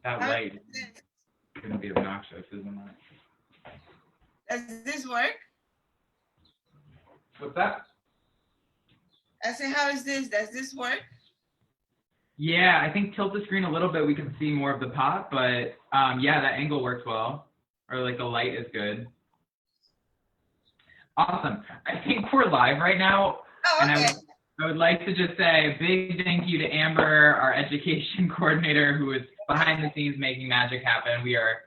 That How light is this? is gonna be obnoxious, isn't it? Does this work? What's that? I say, how is this? Does this work? Yeah, I think tilt the screen a little bit. We can see more of the pot, but yeah, that angle works well. Or like the light is good. Awesome. I think we're live right now, Oh, and okay. I would like to just say a big thank you to Amber, our education coordinator, who is behind the scenes making magic happen. We are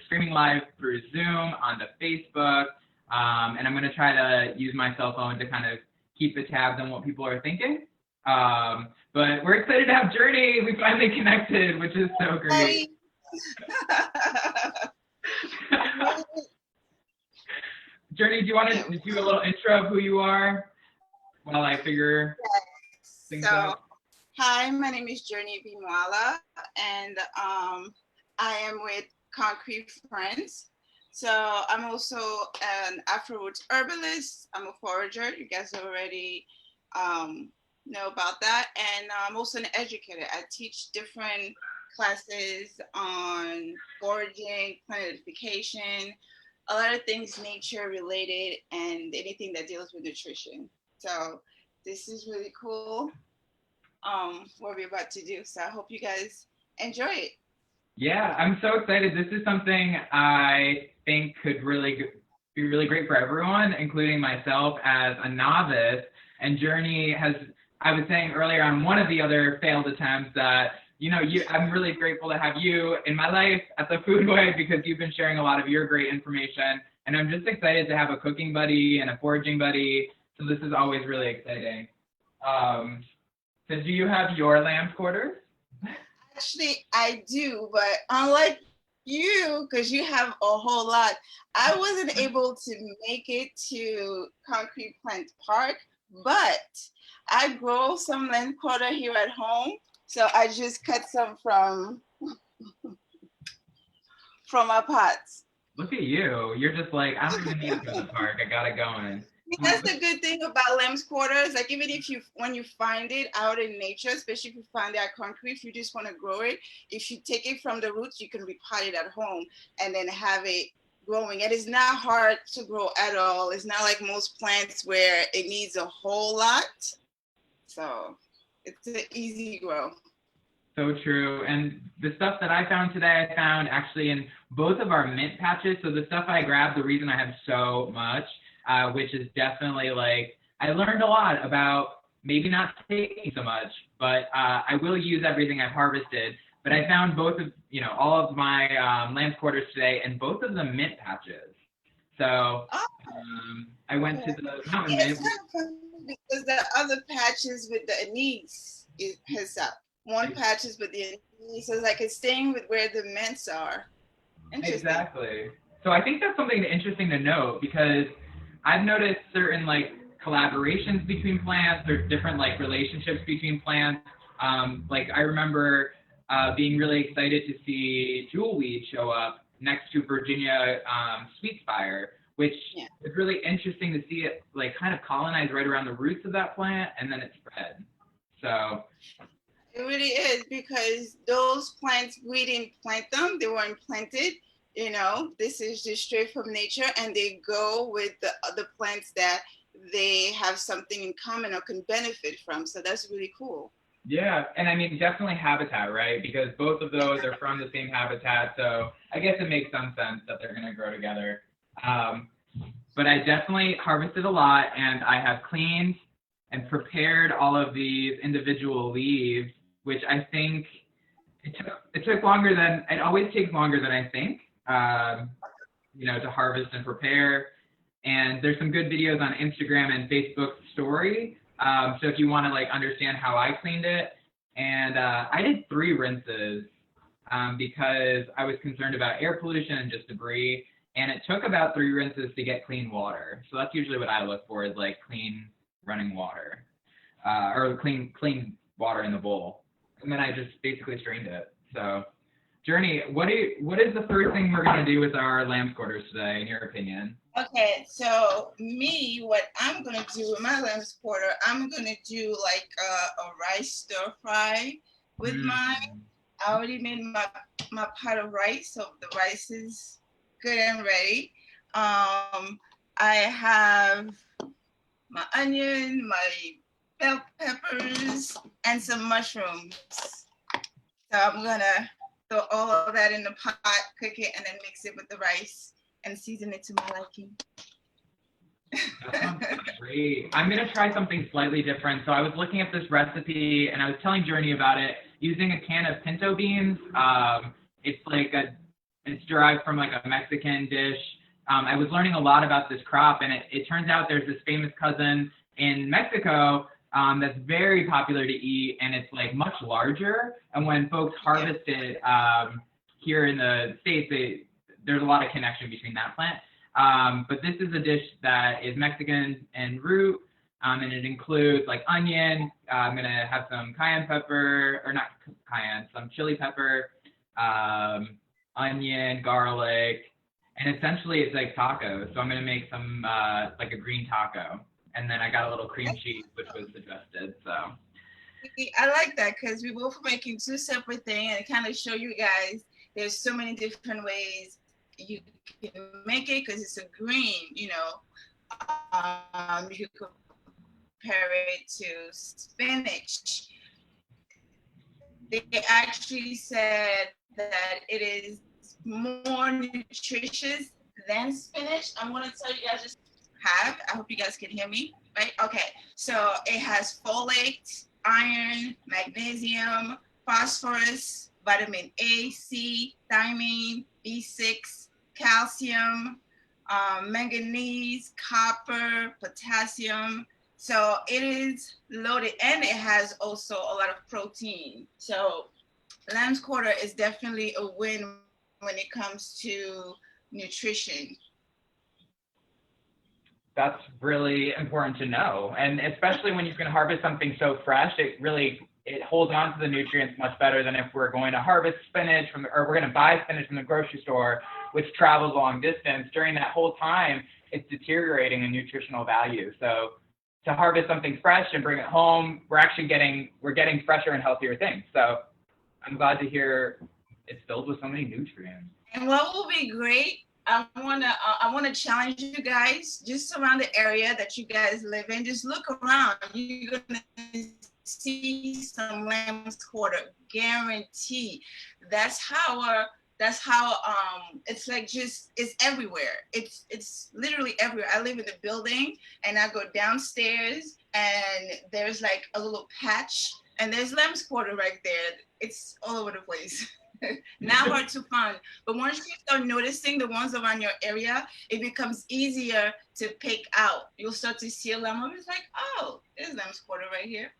streaming live through Zoom onto Facebook, and I'm going to try to use my cell phone to kind of keep the tabs on what people are thinking. But we're excited to have Journei. We finally connected, which is so great. Journei, do you want to do a little intro of who you are while I figure things out? Hi, my name is Journei Bimwala, and I am with Concrete Friends. So I'm also an Afro-roots herbalist. I'm a forager. You guys already know about that. And I'm also an educator. I teach different classes on foraging, plant identification, a lot of things nature related, and anything that deals with nutrition. So this is really cool what we're about to do. So I hope you guys enjoy it. Yeah, I'm so excited. This is something I think could really be really great for everyone, including myself as a novice. And Journei has, I was saying earlier on one of the other failed attempts that, I'm really grateful to have you in my life at the Foodway because you've been sharing a lot of your great information. And I'm just excited to have a cooking buddy and a foraging buddy. So this is always really exciting. So do you have your Lambsquarters? Actually, I do, but unlike you, because you have a whole lot, I wasn't able to make it to Concrete Plant Park, but I grow some Lambsquarter here at home. So I just cut some from our pots. Look at you. You're just like, I don't even need to go to the park. I got it going. That's the good thing about Lambsquarters. Like even if when you find it out in nature, especially if you find it at concrete, if you just want to grow it, if you take it from the roots, you can repot it at home and then have it growing. It is not hard to grow at all. It's not like most plants where it needs a whole lot. So it's an easy grow. So true. And the stuff that I found today, I found actually in both of our mint patches. So the stuff I grabbed, the reason I have so much, which is definitely like, I learned a lot about maybe not taking so much, but I will use everything I've harvested. But I found both of, all of my Lambsquarters today and both of the mint patches. So I went to the mountain mint. It's kind of funny because the other patches with the anise has up. One patches with the anise, so it's like it's staying with where the mints are. Exactly. So I think that's something interesting to note because I've noticed certain like collaborations between plants or different like relationships between plants. Like I remember being really excited to see jewelweed show up next to Virginia sweetspire, which is really interesting to see it like kind of colonize right around the roots of that plant and then it spread. So it really is because those plants, we didn't plant them, they weren't planted. This is just straight from nature and they go with the other plants that they have something in common or can benefit from. So that's really cool. Yeah, and I mean, definitely habitat, right? Because both of those are from the same habitat, so I guess it makes some sense that they're going to grow together. But I definitely harvested a lot, and I have cleaned and prepared all of these individual leaves, which I think it took longer than, it always takes longer than I think, to harvest and prepare. And there's some good videos on Instagram and Facebook story. So if you want to like understand how I cleaned it, and I did 3 rinses because I was concerned about air pollution and just debris. And it took about 3 rinses to get clean water. So that's usually what I look for is like clean running water or clean water in the bowl. And then I just basically strained it. So Journei, what is the first thing we're going to do with our Lambsquarters today, in your opinion? Okay, so what I'm going to do with my Lambsquarter, I'm going to do like a rice stir fry with mine. I already made my pot of rice, so the rice is good and ready. I have my onion, my bell peppers, and some mushrooms. So I'm gonna throw all of that in the pot, cook it, and then mix it with the rice and season it to my liking. That sounds great. I'm gonna try something slightly different. So I was looking at this recipe and I was telling Journey about it using a can of pinto beans. It's derived from like a Mexican dish. I was learning a lot about this crop, and it turns out there's this famous cousin in Mexico that's very popular to eat, and it's like much larger. And when folks harvest it here in the States, there's a lot of connection between that plant. But this is a dish that is Mexican in root, and it includes like onion. I'm gonna have some cayenne pepper, or not cayenne, some chili pepper, onion, garlic, and essentially it's like tacos. So I'm gonna make some like a green taco, and then I got a little cream cheese, which was suggested. So I like that because we both are making two separate things, and it kind of show you guys there's so many different ways you can make it because it's a green, you can compare it to spinach. They actually said that it is more nutritious than spinach. I'm gonna tell you guys just have. I hope you guys can hear me, right? Okay, so it has folate, iron, magnesium, phosphorus, vitamin A, C, thiamine, B6, calcium, manganese, copper, potassium. So it is loaded, and it has also a lot of protein. So lamb's quarter is definitely a win when it comes to nutrition. that's really important to know, and especially when you can harvest something so fresh, it holds on to the nutrients much better than if we're going to harvest spinach or we're going to buy spinach from the grocery store, which travels long distance. During that whole time, it's deteriorating in nutritional value. So to harvest something fresh and bring it home, we're getting fresher and healthier things. So I'm glad to hear it's filled with so many nutrients. And what will be great, I wanna challenge you guys just around the area that you guys live in. Just look around. You're gonna see some lamb's quarter, guarantee. That's how it's like it's everywhere. It's literally everywhere. I live in the building and I go downstairs and there's like a little patch and there's lamb's quarter right there. It's all over the place. Not hard to find, but once you start noticing the ones around your area, it becomes easier to pick out. You'll start to see a lamb. It's like, oh, there's lamb's quarter right here.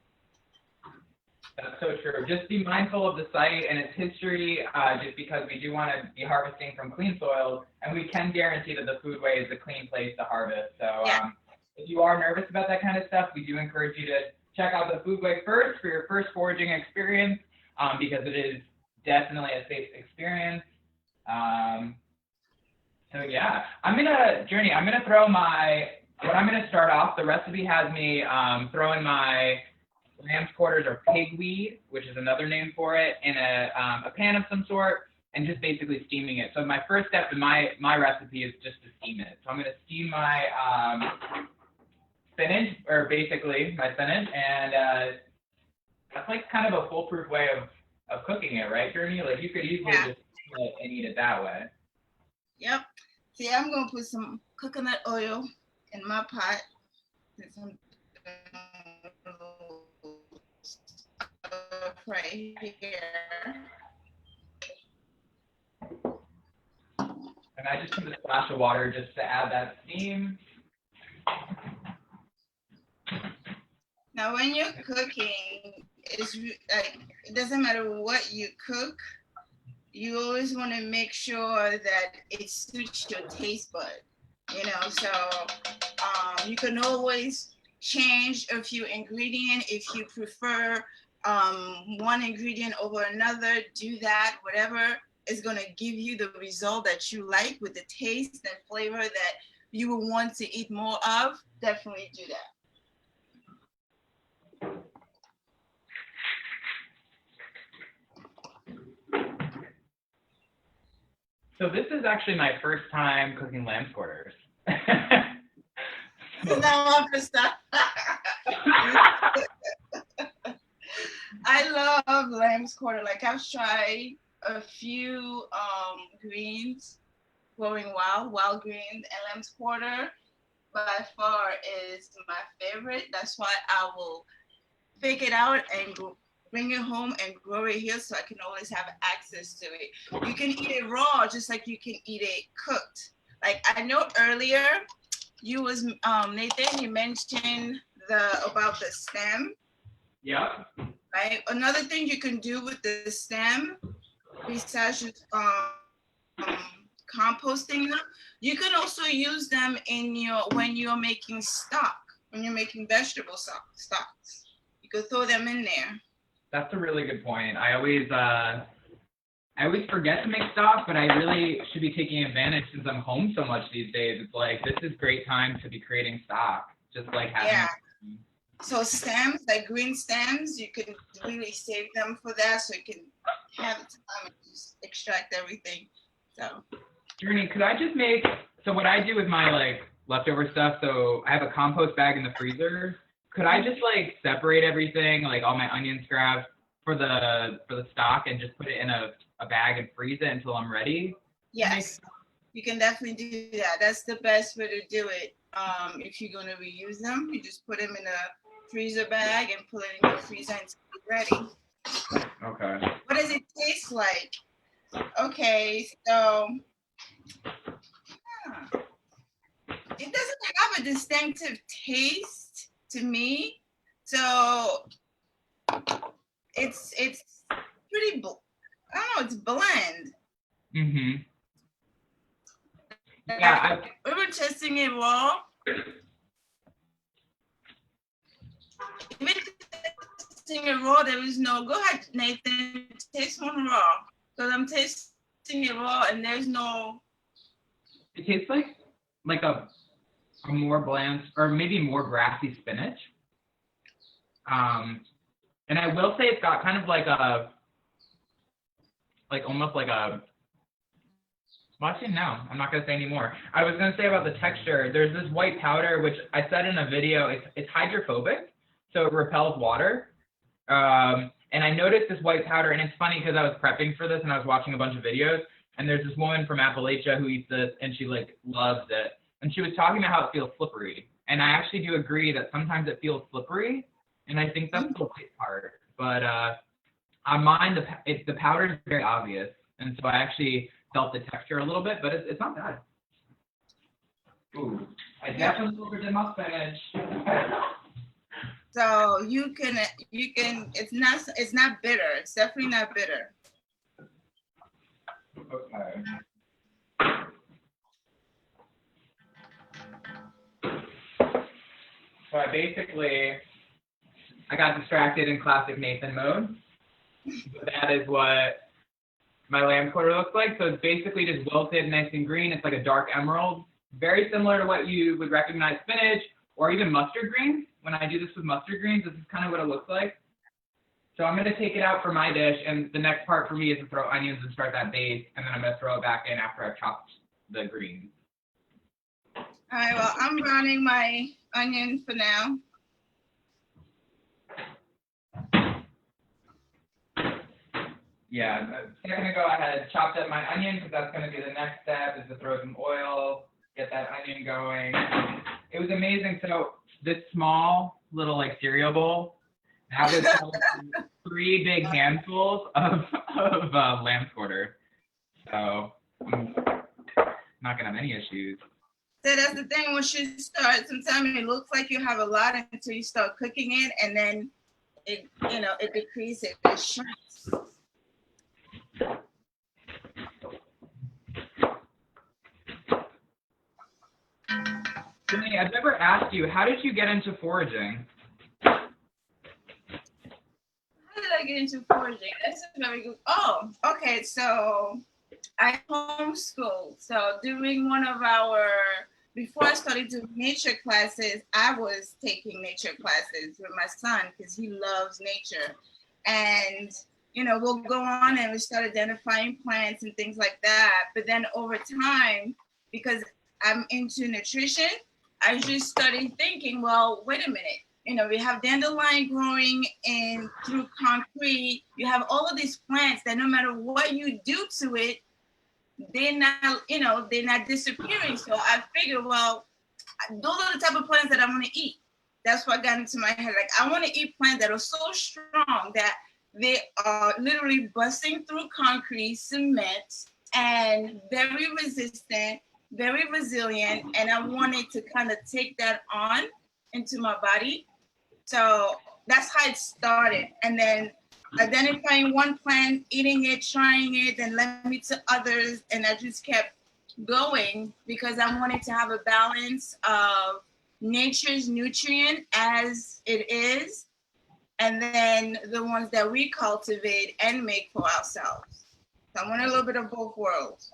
That's so true. Just be mindful of the site and its history, just because we do want to be harvesting from clean soils, and we can guarantee that the foodway is a clean place to harvest. So if you are nervous about that kind of stuff, we do encourage you to check out the foodway first for your first foraging experience, because it is definitely a safe experience. So yeah, Journey, I'm gonna start off, the recipe has me throwing my lamb's quarters or pigweed, which is another name for it, in a pan of some sort, and just basically steaming it. So my first step in my recipe is just to steam it. So I'm gonna steam my spinach, or basically my spinach, and that's like kind of a foolproof way of cooking it, right, Journey? Like you could easily just steam it and eat it that way. Yep. See, I'm gonna put some coconut oil in my pot. Right here. And I just put a splash of water just to add that steam. Now, when you're cooking, it's like it doesn't matter what you cook. You always want to make sure that it suits your taste bud. So you can always change a few ingredients if you prefer one ingredient over another. Do that. Whatever is going to give you the result that you like with the taste and flavor that you will want to eat more of. Definitely do that. So this is actually my first time cooking Lambsquarters. No, I'm just I love lamb's quarter. Like I've tried a few greens growing wild green, and lamb's quarter by far is my favorite. That's why I will pick it out and bring it home and grow it here so I can always have access to it. You can eat it raw just like you can eat it cooked. Like I know earlier you was Nathan, you mentioned about the stem. Yep. Right. Another thing you can do with the stem, besides just composting them, you can also use them when you're making stock, when you're making vegetable stocks. You could throw them in there. That's a really good point. I always forget to make stock, but I really should be taking advantage since I'm home so much these days. It's like this is great time to be creating stock, just like having. Yeah. So stems, like green stems, you can really save them for that, so you can have time and just extract everything. So. Journey, could I just so what I do with my like leftover stuff, so I have a compost bag in the freezer. Could I just like separate everything, like all my onion scraps for the stock and just put it in a bag and freeze it until I'm ready? Yes, you can definitely do that. That's the best way to do it. If you're going to reuse them, you just put them in a freezer bag and put it in your freezer until you're ready. Okay. What does it taste like? Okay, so it doesn't have a distinctive taste to me. So it's pretty, I don't know, it's bland. Mm-hmm. Yeah, we were testing it raw. Even tasting it raw, there is no. Go ahead, Nathan. Taste one raw, because I'm tasting it raw, and there's no. It tastes like a more bland or maybe more grassy spinach. And I will say it's got kind of like almost like a. Well, actually, no, I'm not going to say anymore. I was going to say about the texture, there's this white powder, which I said in a video, it's hydrophobic, so it repels water. And I noticed this white powder, and it's funny because I was prepping for this and I was watching a bunch of videos, and there's this woman from Appalachia who eats this, and she like loves it. And she was talking about how it feels slippery. And I actually do agree that sometimes it feels slippery, and I think that's the white part. But on mine, the powder is very obvious, and so I actually felt the texture a little bit, but it's not bad. Ooh, I definitely overdid my spinach. So you can, it's not bitter. It's definitely not bitter. Okay. So I got distracted in classic Nathan mode. But that is what my lamb quarter looks like. So it's basically just wilted, nice and green. It's like a dark emerald, very similar to what you would recognize spinach or even mustard greens. When I do this with mustard greens, this is kind of what it looks like. So I'm going to take it out for my dish, and the next part for me is to throw onions and start that base, and then I'm going to throw it back in after I've chopped the greens. All right, well, I'm browning my onion for now. Yeah, I'm going to go ahead and chop up my onion because that's going to be the next step, is to throw some oil, get that onion going. It was amazing. So this small little like cereal bowl, that was 3 big handfuls of lamb's quarter. So I'm not going to have any issues. So that's the thing, once you start, sometimes it looks like you have a lot until you start cooking it, and then it decreases, it shrinks. Journei, I've never asked you, how did you get into foraging? How did I get into foraging? That's a very good. Oh, okay. So I homeschool. So during before I started doing nature classes, I was taking nature classes with my son because he loves nature. And we'll go on and we start identifying plants and things like that. But then over time, because I'm into nutrition, I just started thinking, well, wait a minute. We have dandelion growing in through concrete. You have all of these plants that no matter what you do to it, they're not disappearing. So I figured, well, those are the type of plants that I want to eat. That's what got into my head. Like, I want to eat plants that are so strong that they are literally busting through concrete, cement, and very resistant, very resilient. And I wanted to kind of take that on into my body. So that's how it started. And then identifying one plant, eating it, trying it, and led me to others. And I just kept going because I wanted to have a balance of nature's nutrient as it is, and then the ones that we cultivate and make for ourselves. So I want a little bit of both worlds.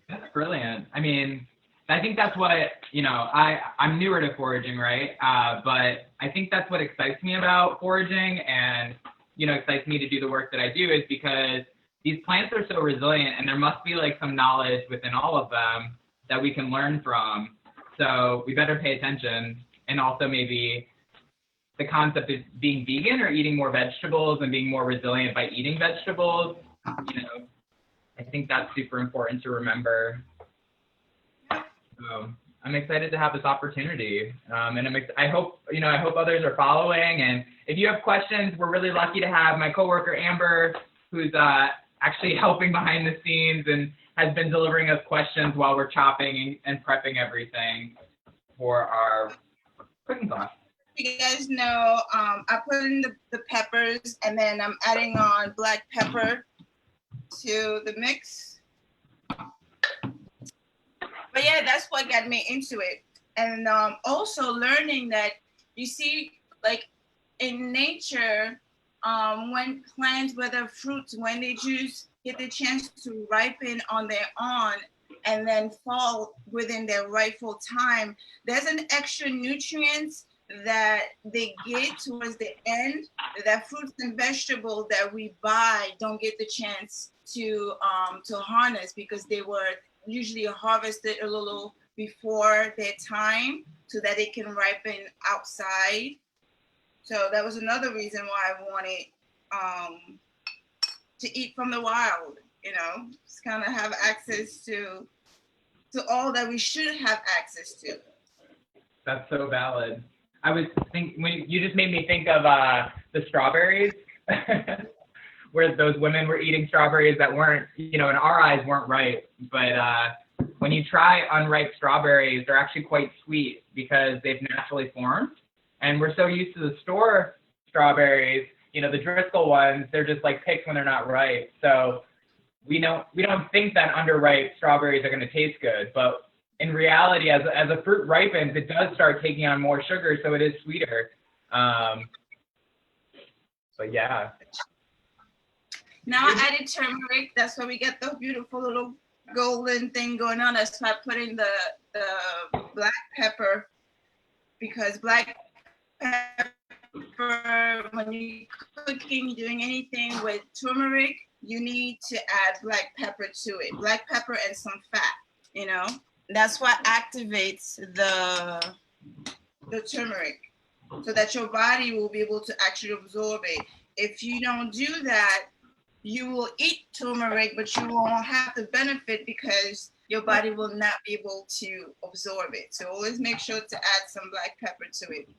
That's brilliant. I mean, I think that's what, I'm newer to foraging, right? But I think that's what excites me about foraging and, excites me to do the work that I do is because these plants are so resilient and there must be like some knowledge within all of them that we can learn from. So we better pay attention. And also maybe the concept of being vegan or eating more vegetables and being more resilient by eating vegetables, I think that's super important to remember. So I'm excited to have this opportunity, and I hope others are following. And if you have questions, we're really lucky to have my coworker Amber, who's actually helping behind the scenes and has been delivering us questions while we're chopping and prepping everything for our cooking class. You guys know, I put in the peppers, and then I'm adding on black pepper to the mix. But yeah, that's what got me into it. And also learning that, you see, like in nature, when plants, whether fruits, when they just get the chance to ripen on their own and then fall within their rightful time, there's an extra nutrients that they get towards the end that fruits and vegetables that we buy don't get the chance to harness because they were usually harvested a little before their time so that they can ripen outside. So that was another reason why I wanted to eat from the wild, just kind of have access to all that we should have access to. That's so valid. I was thinking, when you just made me think of the strawberries, where those women were eating strawberries that weren't, in our eyes weren't ripe. But when you try unripe strawberries, they're actually quite sweet because they've naturally formed. And we're so used to the store strawberries, the Driscoll ones, they're just like picked when they're not ripe. So we don't think that underripe strawberries are going to taste good. But in reality, as a fruit ripens, it does start taking on more sugar, so it is sweeter. But yeah. Now I added turmeric. That's why we get the beautiful little golden thing going on. That's why I put in the black pepper, because black pepper, when you're cooking, doing anything with turmeric, you need to add black pepper to it. Black pepper and some fat, That's what activates the turmeric so that your body will be able to actually absorb it. If you don't do that, you will eat turmeric, but you won't have the benefit because your body will not be able to absorb it. So always make sure to add some black pepper to it.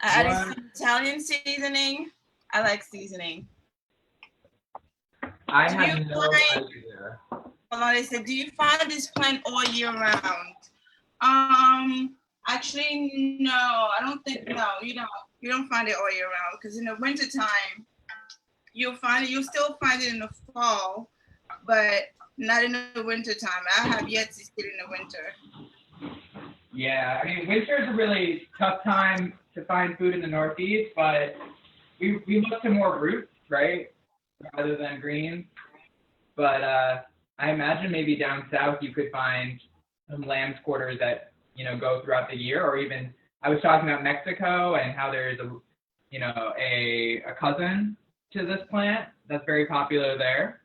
I added some Italian seasoning. I like seasoning. I have no idea. They said, do you find this plant all year round? Actually, no, I don't think, no, you don't find it all year round, because in the wintertime, you'll still find it in the fall, but not in the wintertime. I have yet to see it in the winter. Yeah, I mean, winter is a really tough time to find food in the Northeast, but we look to more roots, right, rather than greens. But I imagine maybe down south you could find some Lambsquarters that go throughout the year, or even I was talking about Mexico and how there's you know, a cousin to this plant that's very popular there.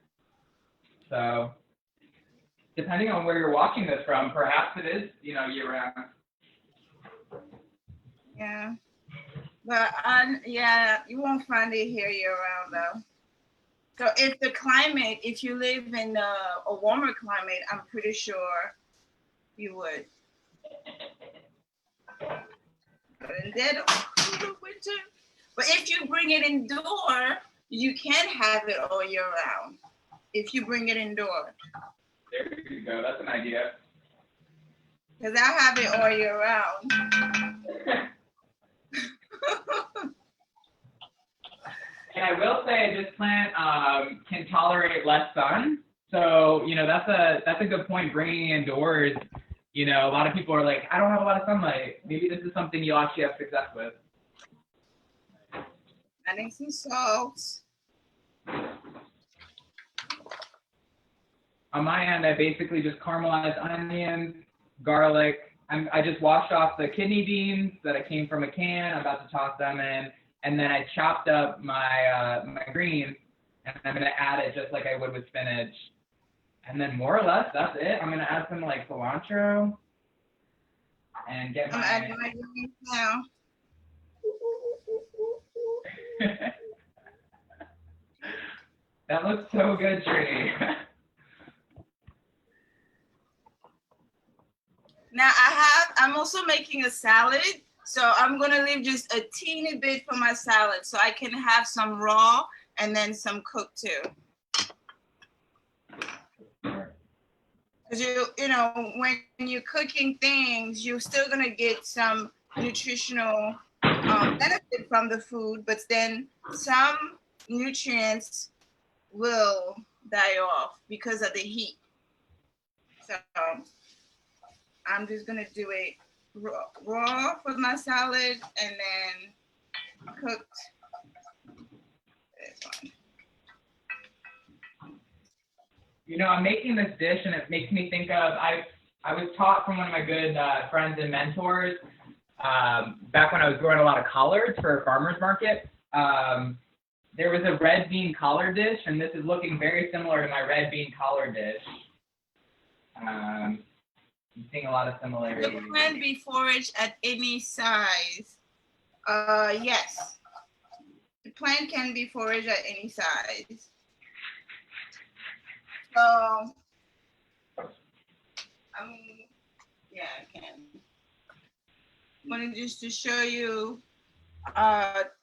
So depending on where you're watching this from, perhaps it is, you know, year round. Yeah. But yeah, you won't find it here year round though. So if you live in a warmer climate, I'm pretty sure you would. But in dead of winter. But if you bring it indoor, you can have it all year round. If you bring it indoor. There you go. That's an idea. Because I have it all year round. And I will say this plant can tolerate less sun. So, you know, that's a good point, bringing it indoors. You know, a lot of people are like, I don't have a lot of sunlight. Maybe this is something you'll actually have success with. Adding some salt. On my end, I basically just caramelized onions, garlic. I just washed off the kidney beans that I came from a can. I'm about to toss them in. And then I chopped up my greens, and I'm going to add it just like I would with spinach. And then more or less, that's it. I'm going to add some like cilantro and get I'm adding my greens now. That looks so good, Journei. Now I'm also making a salad. So I'm gonna leave just a teeny bit for my salad so I can have some raw and then some cooked too. Because you know, when you're cooking things, you're still gonna get some nutritional benefit from the food, but then some nutrients will die off because of the heat. So I'm just gonna do it raw for my salad and then cooked. You know, I'm making this dish and it makes me think of, I was taught from one of my good friends and mentors back when I was growing a lot of collards for a farmer's market. There was a red bean collard dish, and this is looking very similar to my red bean collard dish. I'm seeing a lot of similarities. The plant be foraged at any size. Yes. The plant can be foraged at any size. So, yeah, I can. I'm gonna just to show you,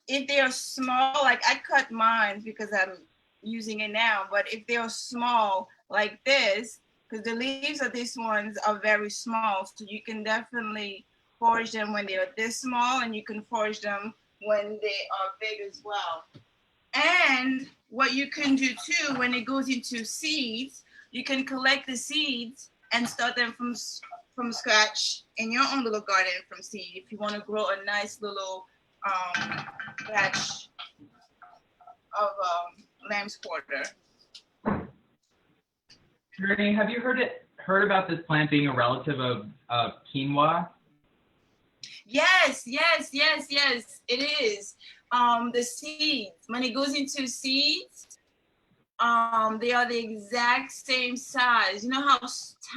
if they are small, like I cut mine because I'm using it now, but if they are small like this, because the leaves of these ones are very small, so you can definitely forage them when they are this small, and you can forage them when they are big as well. And what you can do too, when it goes into seeds, you can collect the seeds and start them from scratch in your own little garden from seed if you want to grow a nice little batch of Lambsquarter. Journei, have you heard about this plant being a relative of quinoa? Yes, it is. The seeds, when it goes into seeds, they are the exact same size. You know how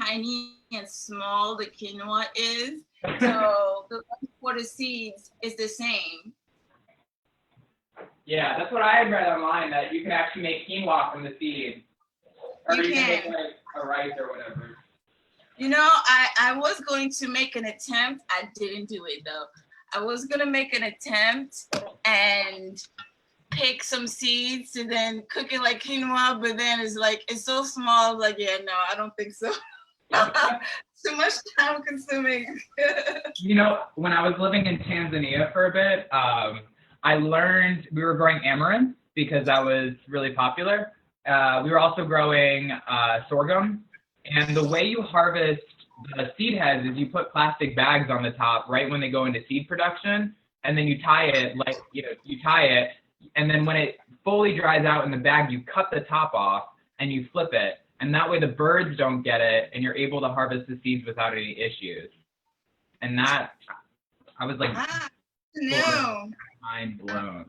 tiny and small the quinoa is? So the for the seeds is the same. Yeah, that's what I had read online, that you can actually make quinoa from the seed. Or you can make like a rice or whatever. You know, I was going to make an attempt. I didn't do it though. I was gonna make an attempt and pick some seeds and then cook it like quinoa, but then it's so small. Like, yeah, no, I don't think so. Too much time consuming. You know, when I was living in Tanzania for a bit, I learned we were growing amaranth because that was really popular. We were also growing sorghum, and the way you harvest the seed heads is you put plastic bags on the top right when they go into seed production, and then you tie it and then when it fully dries out in the bag, you cut the top off and you flip it, and that way the birds don't get it, and you're able to harvest the seeds without any issues. And that, I was like, no. mind blown.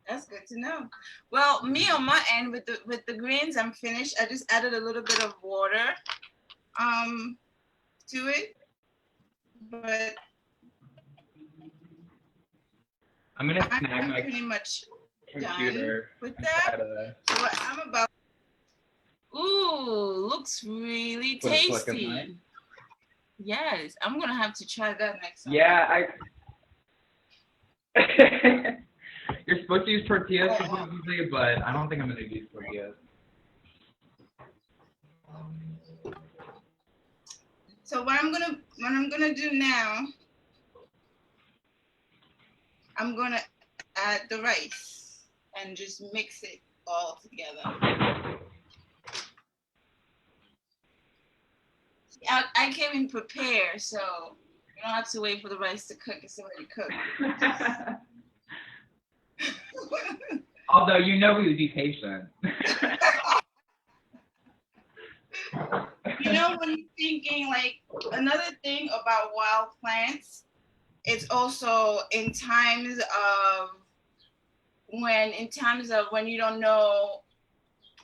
That's good to know. Well, me on my end with the greens, I'm finished. I just added a little bit of water to it, but I'm gonna snag I'm my pretty much computer done with that. to So what I'm about. Ooh, looks really put a flick in mine. tasty. Yes, I'm gonna have to try that next time. Yeah, you're supposed to use tortillas supposedly, but I don't think I'm gonna use tortillas. So what I'm gonna do now, I'm gonna add the rice and just mix it all together. I came in prepared, so you don't have to wait for the rice to cook. It's already cooked. Although we would be patient. You know, when you're thinking, like, another thing about wild plants, it's also in times of when you don't know,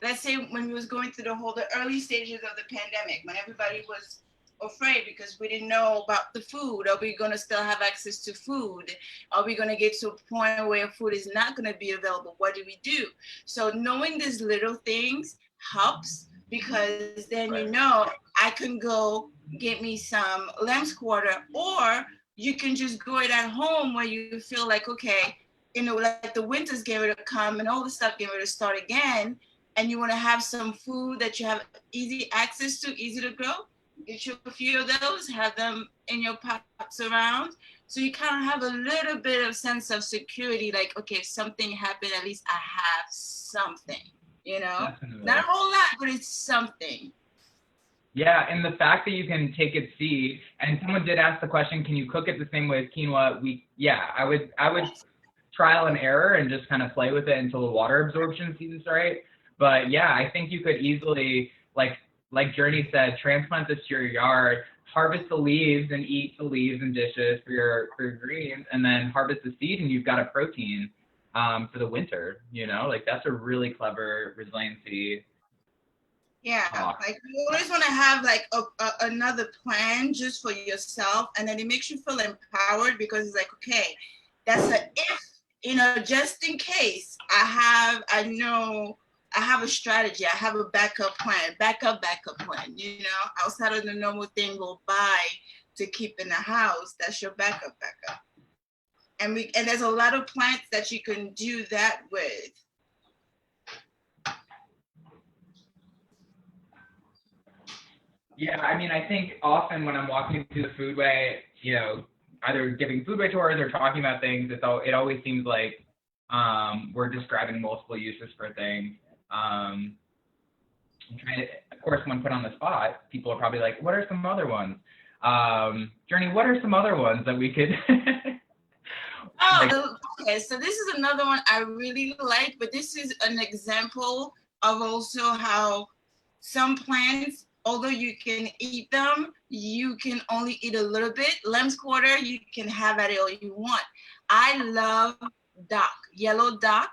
let's say when we was going through the early stages of the pandemic, when everybody was afraid because we didn't know about the food. Are we going to still have access to food? Are we going to get to a point where food is not going to be available? What do we do? So knowing these little things helps, because then you know I can go get me some Lambsquarter, or you can just grow it at home where you feel like, okay, you know, like the winter's getting ready to come and all the stuff getting ready to start again, and you want to have some food that you have easy access to, easy to grow. Get you a few of those, have them in your pots around. So you kind of have a little bit of sense of security, like, okay, if something happened, at least I have something, you know? Definitely. Not a whole lot, but it's something. Yeah, and the fact that you can take its seed, and someone did ask the question, can you cook it the same way as quinoa? I would trial and error and just kind of play with it until the water absorption season's right. But yeah, I think you could easily, like Journey said, transplant this to your yard, harvest the leaves and eat the leaves and dishes for your greens, and then harvest the seed and you've got a protein for the winter, you know? Like, that's a really clever resiliency. Yeah, like you always want to have like another plan just for yourself, and then it makes you feel empowered, because it's like, okay, that's a if, you know, just in case I know I have a strategy, I have a backup plan, backup plan, you know, outside of the normal thing we'll buy to keep in the house. That's your backup. And there's a lot of plants that you can do that with. Yeah, I mean, I think often when I'm walking through the foodway, you know, either giving foodway tours or talking about things, it always seems like we're describing multiple uses for things. I'm trying to, of course, when put on the spot, people are probably like, what are some other ones? Journey, what are some other ones that we could... Okay, so this is another one I really like, but this is an example of also how some plants, although you can eat them, you can only eat a little bit. Lambsquarter, you can have at it all you want. I love dock, yellow dock.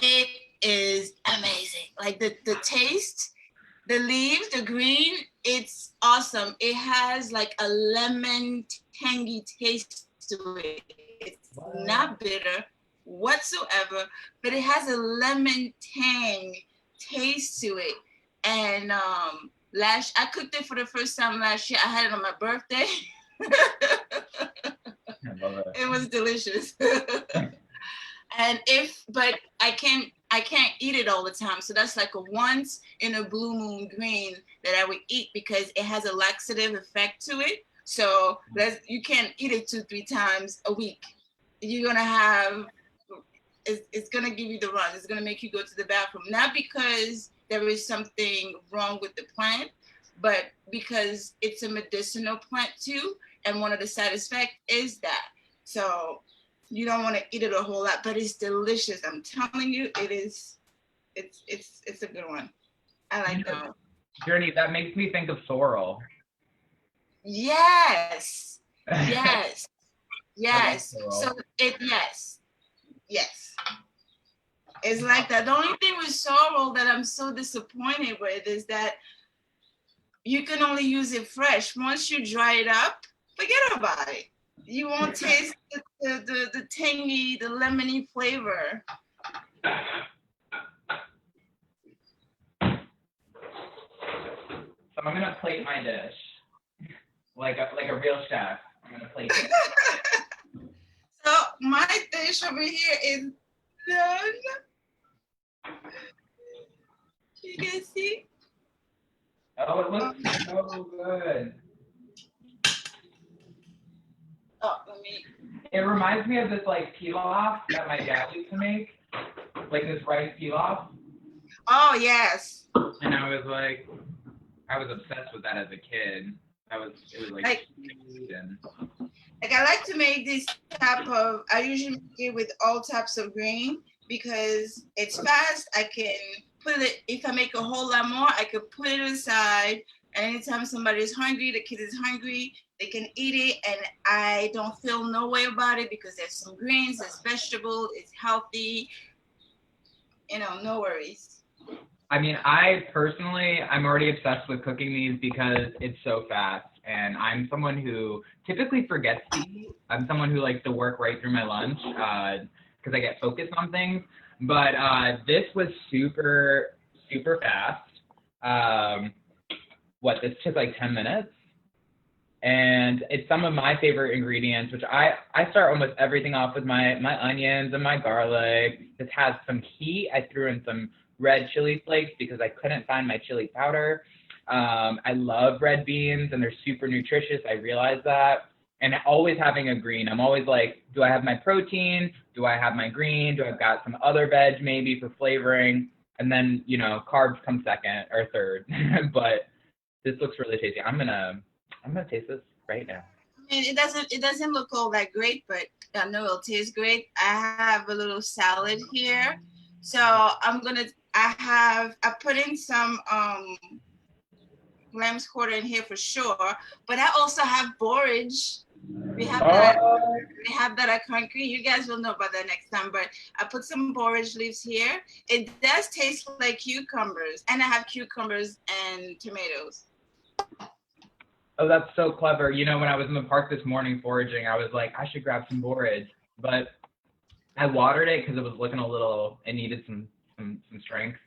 It is amazing. Like the taste, the leaves, the green, it's awesome. It has like a lemon tangy taste to it. It's not bitter whatsoever, but it has a lemon tang taste to it. And I cooked it for the first time last year. I had it on my birthday. I love it. It was delicious. But I can't eat it all the time. So that's like a once in a blue moon green that I would eat, because it has a laxative effect to it. So you can't eat it 2-3 times a week. You're gonna have, it's gonna give you the run. It's gonna make you go to the bathroom. Not because there is something wrong with the plant, but because it's a medicinal plant too. And one of the side effects is that. So you don't want to eat it a whole lot, but it's delicious. I'm telling you, it is. It's a good one. I like that. Journey, that makes me think of sorrel. Yes. Yes. Yes. So yes. It's like that. The only thing with sorrel that I'm so disappointed with is that you can only use it fresh. Once you dry it up, forget about it. You won't taste the tangy, the lemony flavor. So I'm gonna plate my dish like a real chef. I'm gonna plate it. So my dish over here is done. You can see. Oh, it looks so good. Oh, let me. It reminds me of this like pilaf that my dad used to make, like this rice pilaf. Oh yes. And I was obsessed with that as a kid. It was like sweet and. Like I like to make this type of. I usually make it with all types of grain because it's fast. I can put it. If I make a whole lot more, I could put it aside. And anytime somebody is hungry, the kid is hungry, they can eat it, and I don't feel no way about it because there's some greens, there's vegetables, it's healthy. No worries. I mean, I'm already obsessed with cooking these because it's so fast. And I'm someone who typically forgets to eat. I'm someone who likes to work right through my lunch because I get focused on things. But this was super, super fast. This took like 10 minutes. And it's some of my favorite ingredients, which I start almost everything off with my onions and my garlic. This has some heat. I threw in some red chili flakes because I couldn't find my chili powder. I love red beans and they're super nutritious. I realize that. And always having a green. I'm always like, do I have my protein? Do I have my green? Do I've got some other veg maybe for flavoring? And then, carbs come second or third. But this looks really tasty. I'm gonna taste this right now. I mean, it doesn't look all that great, but I know it'll taste great. I have a little salad here. So I put in some lamb's quarter in here for sure, but I also have borage. We have that at Concrete. You guys will know about that next time, but I put some borage leaves here. It does taste like cucumbers, and I have cucumbers and tomatoes. Oh, that's so clever. When I was in the park this morning foraging, I was like, I should grab some borage, but I watered it because it was looking it needed some strength.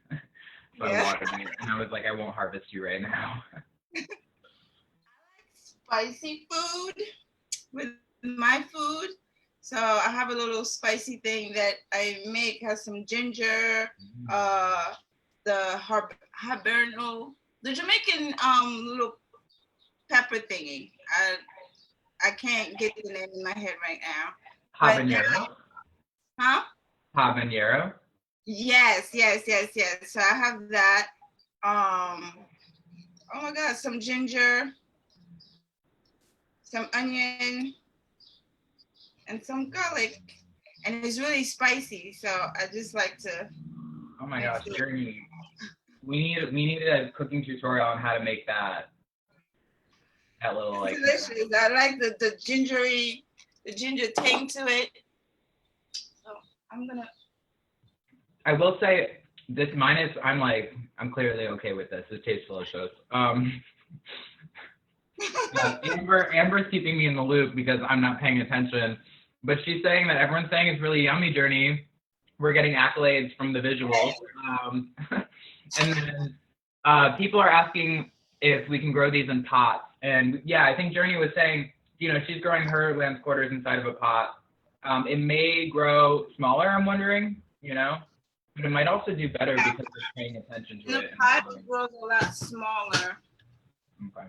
So I watered it, and I was like, I won't harvest you right now. I like spicy food with my food. So I have a little spicy thing that I make, has some ginger, the habanero, the Jamaican little pepper thingy. I can't get the name in my head right now. Habanero? Huh? Habanero? Yes. So I have that. Oh my God, some ginger, some onion, and some garlic. And it's really spicy, so I just like to. Oh my gosh, Journei. We needed a cooking tutorial on how to make that. That little like. Delicious. I like the ginger tang to it. So I will say this I'm clearly okay with this. This tastes delicious. Amber's keeping me in the loop because I'm not paying attention, but she's saying that everyone's saying it's really yummy, Journei. We're getting accolades from the visuals. And then people are asking if we can grow these in pots. And yeah, I think Journei was saying, she's growing her Lambsquarters inside of a pot. It may grow smaller, I'm wondering, but it might also do better because we're paying attention to it. The pot grows a lot smaller. Okay.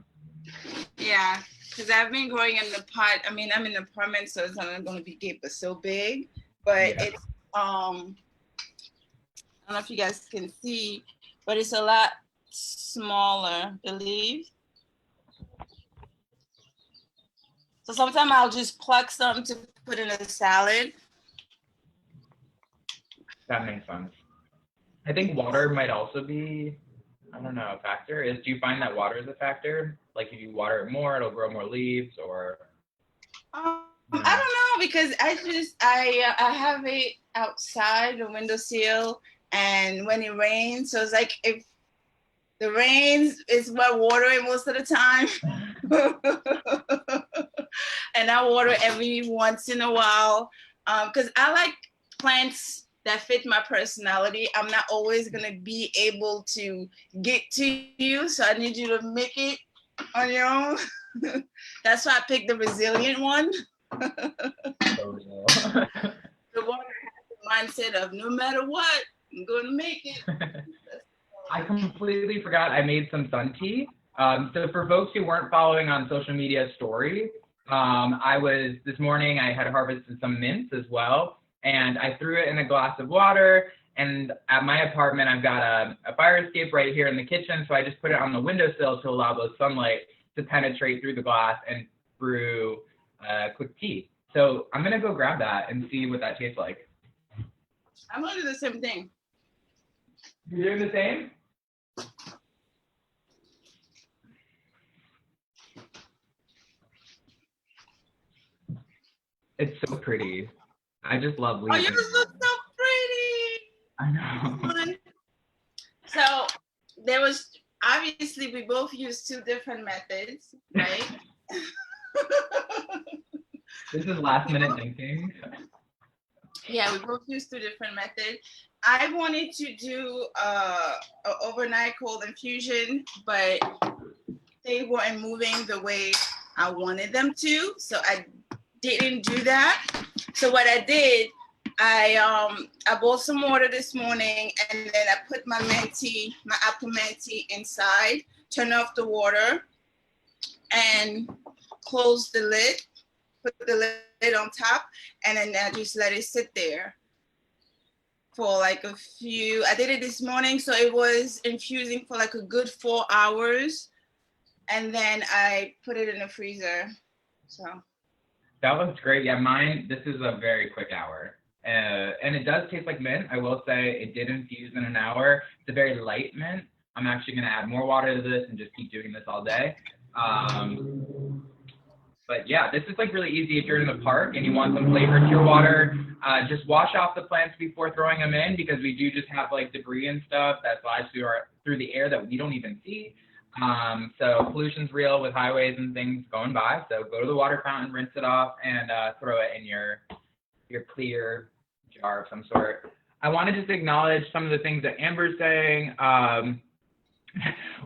Yeah, because I've been growing in the pot. I mean, I'm in an apartment, so it's not going to be so big, but it's I don't know if you guys can see, but it's a lot smaller, the leaves. So sometimes I'll just pluck some to put in a salad. That makes sense. I think water might also be, I don't know, a factor. Do you find that water is a factor? Like if you water it more, it'll grow more leaves, or? I don't know because I have it outside the windowsill, and when it rains, so it's like if the rains is what watering most of the time. And I water every once in a while because I like plants that fit my personality. I'm not always gonna be able to get to you, so I need you to make it on your own. That's why I picked the resilient one. The one that has the mindset of no matter what, I'm gonna make it. I completely forgot I made some sun tea. So for folks who weren't following on social media stories, this morning I had harvested some mints as well, and I threw it in a glass of water. And at my apartment, I've got a fire escape right here in the kitchen, so I just put it on the windowsill to allow the sunlight to penetrate through the glass and brew quick tea. So I'm gonna go grab that and see what that tastes like. I'm gonna do the same thing. You're doing the same? It's so pretty. I just love leaves. Oh, yours look so pretty. I know. So there was, obviously we both used two different methods, right? This is last minute thinking. Yeah, we both used two different methods. I wanted to do an overnight cold infusion, but they weren't moving the way I wanted them to, so I didn't do that. So what I did, I boiled some water this morning, and then I put my apple mint tea inside, turn off the water, and close the lid, put the lid on top, and then I just let it sit there for like I did it this morning, so it was infusing for like a good 4 hours, and then I put it in the freezer, so. That looks great. Yeah, this is a very quick hour. And it does taste like mint. I will say it did infuse in an hour. It's a very light mint. I'm actually going to add more water to this and just keep doing this all day. But yeah, this is like really easy if you're in the park and you want some flavor to your water. Just wash off the plants before throwing them in, because we do just have like debris and stuff that flies through the air that we don't even see. So pollution's real with highways and things going by. So go to the water fountain, rinse it off, and throw it in your clear jar of some sort. I want to just acknowledge some of the things that Amber's saying.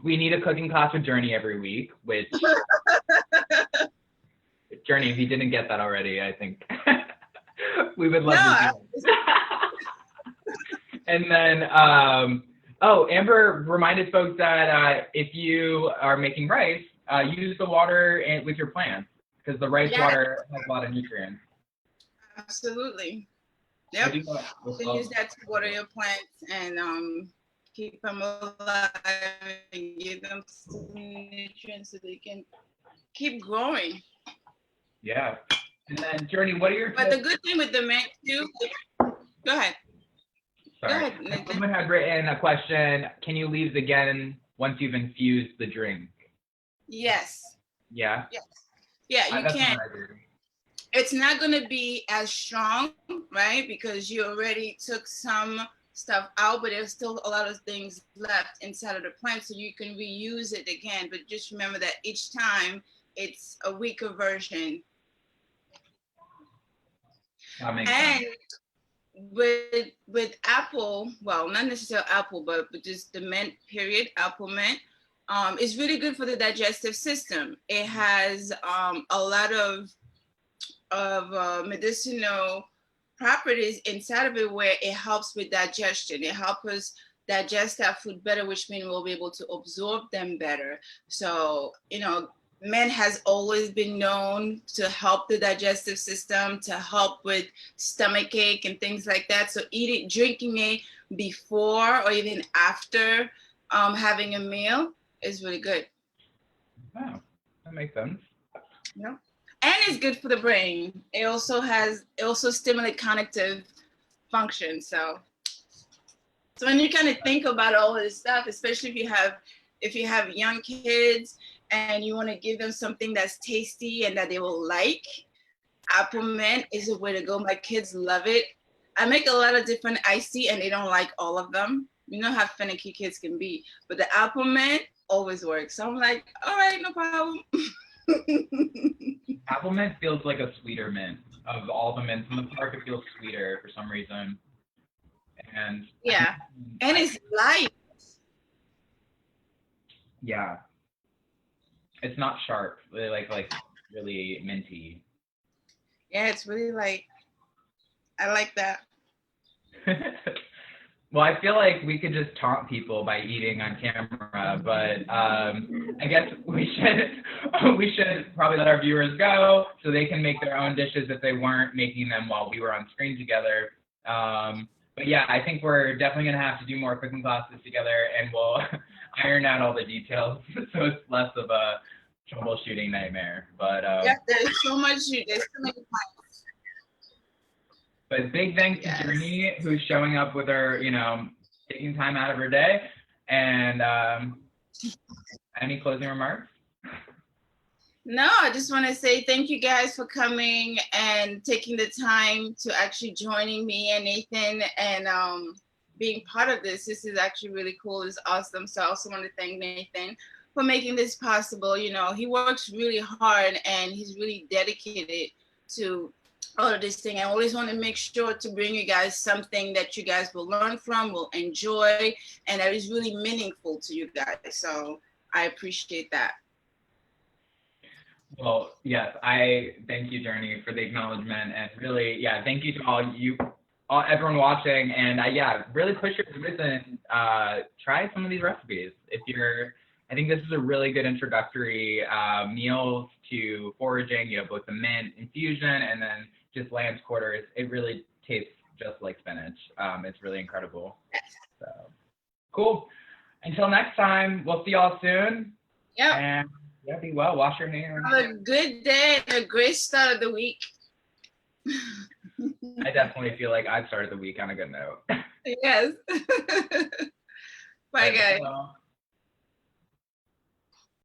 We need a cooking class with Journei every week, which Journei, if you didn't get that already, I think we would love to do that. And then Amber reminded folks that if you are making rice, use the water with your plants, because the rice water has a lot of nutrients. Absolutely. Yep. You can use that to water your plants and keep them alive and give them some nutrients so they can keep growing. Yeah. And then, Journei, what are your tips? But the good thing with the mint too, go ahead. Sorry. Go ahead, Nathan. Someone had written a question. Can you leave again once you've infused the drink? Yes. Yeah? Yes. Yeah, you can. It's not going to be as strong, right? Because you already took some stuff out, but there's still a lot of things left inside of the plant, so you can reuse it again. But just remember that each time it's a weaker version. That makes sense. With apple, well, not necessarily apple, but just the mint, period, apple mint, it's really good for the digestive system. It has a lot of medicinal properties inside of it where it helps with digestion. It helps us digest our food better, which means we'll be able to absorb them better. So, mint has always been known to help the digestive system, to help with stomach ache and things like that. So drinking it before or even after having a meal is really good. Wow, that makes sense. Yeah. And it's good for the brain. It also stimulates cognitive function. So when you kind of think about all this stuff, especially if you have young kids and you want to give them something that's tasty and that they will like, apple mint is a way to go. My kids love it. I make a lot of different iced tea and they don't like all of them. You know how finicky kids can be. But the apple mint always works. So I'm like, all right, no problem. Apple mint feels like a sweeter mint. Of all the mints in the park, it feels sweeter for some reason. And yeah. And it's light. Yeah. It's not sharp. Really like really minty. Yeah, it's really like, I like that. Well, I feel like we could just taunt people by eating on camera, but I guess we should probably let our viewers go so they can make their own dishes if they weren't making them while we were on screen together. But yeah, I think we're definitely gonna have to do more cooking classes together, and we'll iron out all the details so it's less of a troubleshooting nightmare. But yeah, there's so many points. But big thanks to Journei, who's showing up with her, taking time out of her day. And any closing remarks? No, I just want to say thank you guys for coming and taking the time to actually joining me and Nathan and being part of this. This is actually really cool. It's awesome. So I also want to thank Nathan for making this possible. He works really hard and he's really dedicated to all of this thing. I always want to make sure to bring you guys something that you guys will learn from, will enjoy, and that is really meaningful to you guys. So I appreciate that. Well, yes, I thank you, Journei, for the acknowledgement, and really, thank you to everyone watching, and really push your limits and try some of these recipes. I think this is a really good introductory meals to foraging. You have both the mint infusion and then just Lambsquarters. It really tastes just like spinach. It's really incredible. So cool. Until next time, we'll see y'all soon. Yep. And be well. Wash your hands. Have a good day and a great start of the week. I definitely feel like I've started the week on a good note. Yes. Bye, guys. Well.